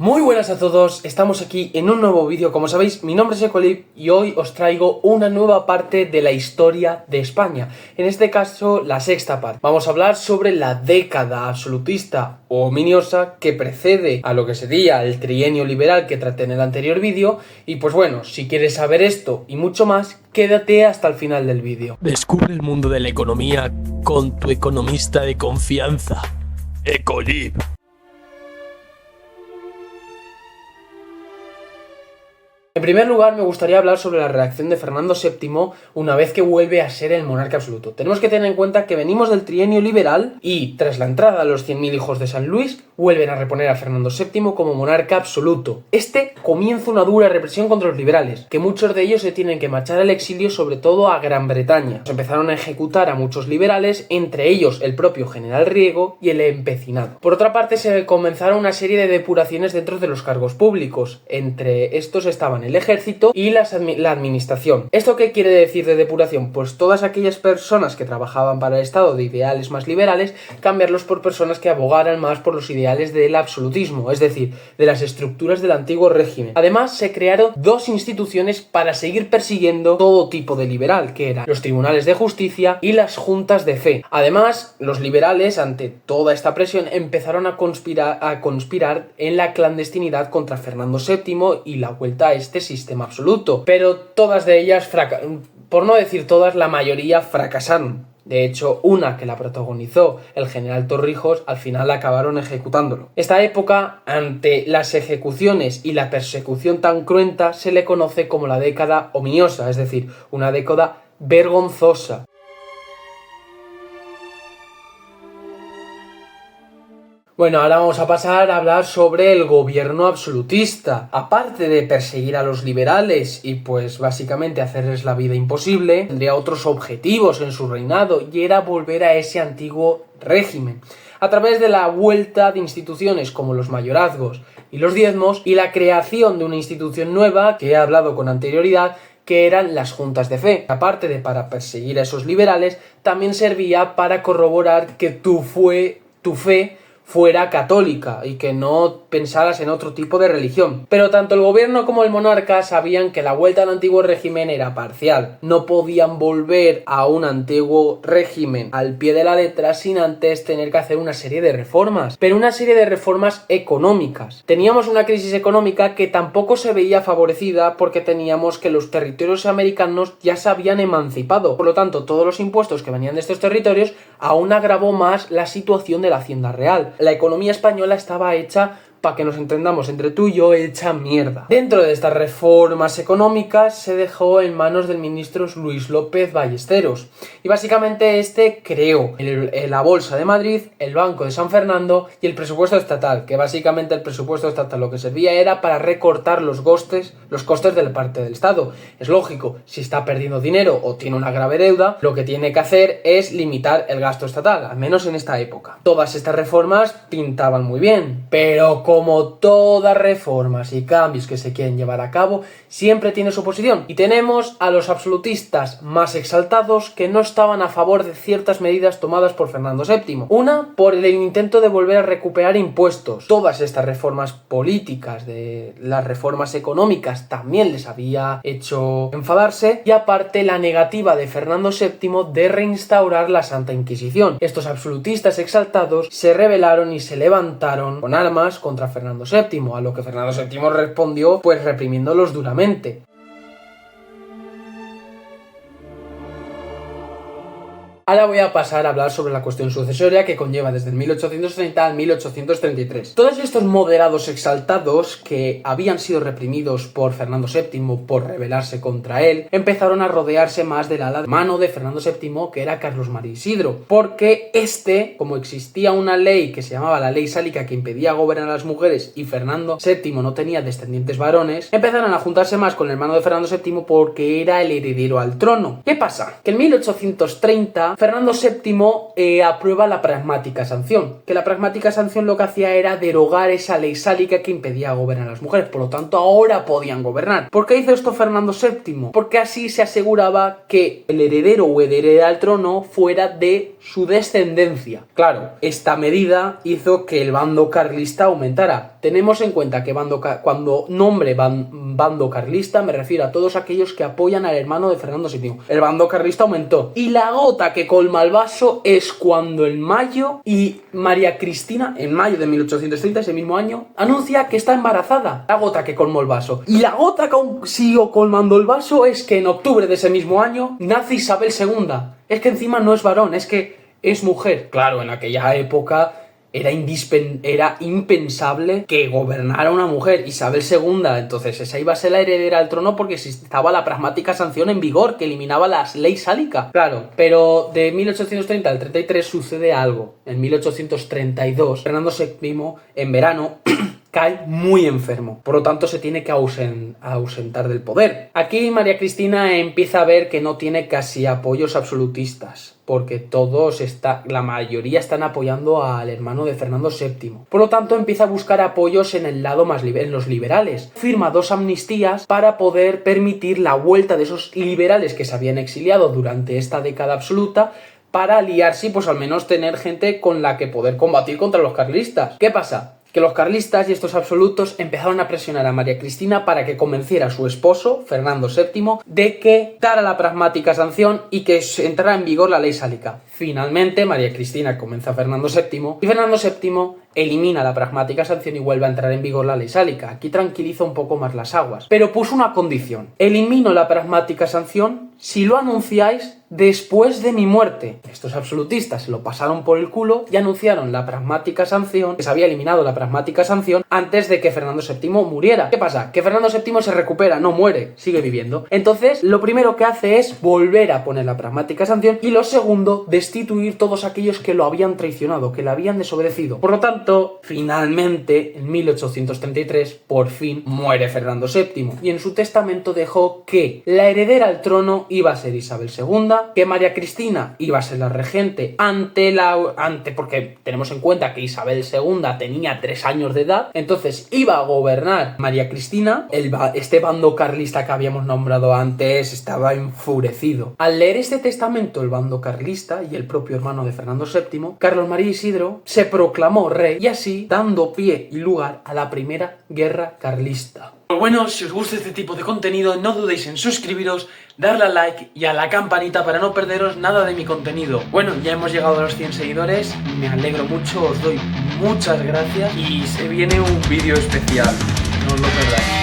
Muy buenas a todos, estamos aquí en un nuevo vídeo. Como sabéis, mi nombre es Ecolib y hoy os traigo una nueva parte de la historia de España. En este caso, la sexta parte. Vamos a hablar sobre la década absolutista o ominiosa que precede a lo que sería el trienio liberal que traté en el anterior vídeo. Y pues bueno, si quieres saber esto y mucho más, quédate hasta el final del vídeo. Descubre el mundo de la economía con tu economista de confianza, Ecolib. En primer lugar, me gustaría hablar sobre la reacción de Fernando VII una vez que vuelve a ser el monarca absoluto. Tenemos que tener en cuenta que venimos del trienio liberal y, tras la entrada de los 100.000 hijos de San Luis, vuelven a reponer a Fernando VII como monarca absoluto. Comienza una dura represión contra los liberales, que muchos de ellos se tienen que marchar al exilio, sobre todo a Gran Bretaña. Se empezaron a ejecutar a muchos liberales, entre ellos el propio general Riego y el empecinado. Por otra parte, se comenzaron una serie de depuraciones dentro de los cargos públicos. Entre estos estaban el ejército y la administración. ¿Esto qué quiere decir de depuración? Pues todas aquellas personas que trabajaban para el Estado de ideales más liberales, cambiarlos por personas que abogaran más por los ideales del absolutismo, es decir, de las estructuras del antiguo régimen. Además, se crearon dos instituciones para seguir persiguiendo todo tipo de liberal, que eran los tribunales de justicia y las juntas de fe. Además, los liberales, ante toda esta presión, empezaron a conspirar en la clandestinidad contra Fernando VII y la vuelta a este sistema absoluto, pero todas de ellas, por no decir todas, la mayoría fracasaron. De hecho, una que la protagonizó el general Torrijos, al final acabaron ejecutándolo. Esta época, ante las ejecuciones y la persecución tan cruenta, se le conoce como la década ominiosa, es decir, una década vergonzosa. Bueno, ahora vamos a pasar a hablar sobre el gobierno absolutista. Aparte de perseguir a los liberales y pues básicamente hacerles la vida imposible, tendría otros objetivos en su reinado y era volver a ese antiguo régimen, a través de la vuelta de instituciones como los mayorazgos y los diezmos y la creación de una institución nueva que he hablado con anterioridad, que eran las juntas de fe. Aparte de para perseguir a esos liberales, también servía para corroborar que tu fe fuera católica y que no pensaras en otro tipo de religión. Pero tanto el gobierno como el monarca sabían que la vuelta al antiguo régimen era parcial. No podían volver a un antiguo régimen al pie de la letra sin antes tener que hacer una serie de reformas, pero una serie de reformas económicas. Teníamos una crisis económica que tampoco se veía favorecida porque teníamos que los territorios americanos ya se habían emancipado. Por lo tanto, todos los impuestos que venían de estos territorios aún agravó más la situación de la hacienda real. La economía española estaba hecha, para que nos entendamos entre tú y yo, hecha mierda. Dentro de estas reformas económicas se dejó en manos del ministro Luis López Ballesteros y básicamente creó la Bolsa de Madrid, el Banco de San Fernando y el presupuesto estatal, que básicamente el presupuesto estatal lo que servía era para recortar los costes de la parte del Estado. Es lógico, si está perdiendo dinero o tiene una grave deuda, lo que tiene que hacer es limitar el gasto estatal, al menos en esta época. Todas estas reformas pintaban muy bien, pero como todas reformas y cambios que se quieren llevar a cabo, siempre tiene su oposición. Y tenemos a los absolutistas más exaltados que no estaban a favor de ciertas medidas tomadas por Fernando VII. Una, por el intento de volver a recuperar impuestos. Todas estas reformas políticas, de las reformas económicas, también les había hecho enfadarse. Y aparte, la negativa de Fernando VII de reinstaurar la Santa Inquisición. Estos absolutistas exaltados se rebelaron y se levantaron con armas contra Fernando VII, a lo que Fernando VII respondió pues reprimiéndolos duramente. Ahora voy a pasar a hablar sobre la cuestión sucesoria que conlleva desde el 1830 al 1833. Todos estos moderados exaltados que habían sido reprimidos por Fernando VII por rebelarse contra él, empezaron a rodearse más del ala de mano de Fernando VII, que era Carlos María Isidro, porque como existía una ley que se llamaba la ley sálica que impedía gobernar a las mujeres y Fernando VII no tenía descendientes varones, empezaron a juntarse más con el hermano de Fernando VII porque era el heredero al trono. ¿Qué pasa? Que en 1830 Fernando VII aprueba la pragmática sanción, que la pragmática sanción lo que hacía era derogar esa ley sálica que impedía gobernar a las mujeres, por lo tanto ahora podían gobernar. ¿Por qué hizo esto Fernando VII? Porque así se aseguraba que el heredero o heredera al trono fuera de su descendencia. Claro, esta medida hizo que el bando carlista aumentara. Tenemos en cuenta que cuando nombre bando carlista me refiero a todos aquellos que apoyan al hermano de Fernando VII. El bando carlista aumentó. Y la gota que colma el vaso es cuando en mayo y María Cristina, en mayo de 1830, ese mismo año, anuncia que está embarazada. La gota que colmó el vaso. Y la gota que aún siguió colmando el vaso es que en octubre de ese mismo año nace Isabel II. Es que encima no es varón, es que es mujer. Claro, en aquella época era impensable que gobernara una mujer, Isabel II. Entonces esa iba a ser la heredera al trono porque estaba la pragmática sanción en vigor que eliminaba la ley sálica. Claro, pero de 1830 al 33 sucede algo. En 1832 Fernando VII en verano cae muy enfermo, por lo tanto se tiene que ausentar del poder. Aquí María Cristina empieza a ver que no tiene casi apoyos absolutistas, porque la mayoría están apoyando al hermano de Fernando VII. Por lo tanto empieza a buscar apoyos en el lado en los liberales. Firma 2 amnistías para poder permitir la vuelta de esos liberales que se habían exiliado durante esta década absoluta, para aliarse y pues al menos tener gente con la que poder combatir contra los carlistas. ¿Qué pasa? Que los carlistas y estos absolutos empezaron a presionar a María Cristina para que convenciera a su esposo, Fernando VII, de que dara la pragmática sanción y que entrara en vigor la ley sálica. Finalmente, María Cristina convence a Fernando VII y Fernando VII elimina la pragmática sanción y vuelve a entrar en vigor la ley sálica. Aquí tranquiliza un poco más las aguas. Pero puso una condición. Elimino la pragmática sanción si lo anunciáis después de mi muerte. Estos absolutistas se lo pasaron por el culo y anunciaron la pragmática sanción, que se había eliminado la pragmática sanción antes de que Fernando VII muriera. ¿Qué pasa? Que Fernando VII se recupera, no muere, sigue viviendo. Entonces, lo primero que hace es volver a poner la pragmática sanción y lo segundo, destituir todos aquellos que lo habían traicionado, que le habían desobedecido. Por lo tanto, finalmente, en 1833, por fin muere Fernando VII y en su testamento dejó que la heredera al trono iba a ser Isabel II, que María Cristina iba a ser la regente porque tenemos en cuenta que Isabel II tenía 3 años de edad, entonces iba a gobernar María Cristina. Este bando carlista que habíamos nombrado antes estaba enfurecido. Al leer este testamento, el bando carlista y el propio hermano de Fernando VII, Carlos María Isidro, se proclamó rey y así dando pie y lugar a la primera guerra carlista. Pues bueno, si os gusta este tipo de contenido, no dudéis en suscribiros, darle a like y a la campanita para no perderos nada de mi contenido. Bueno, ya hemos llegado a los 100 seguidores, me alegro mucho, os doy muchas gracias y se viene un vídeo especial, no os lo perdáis.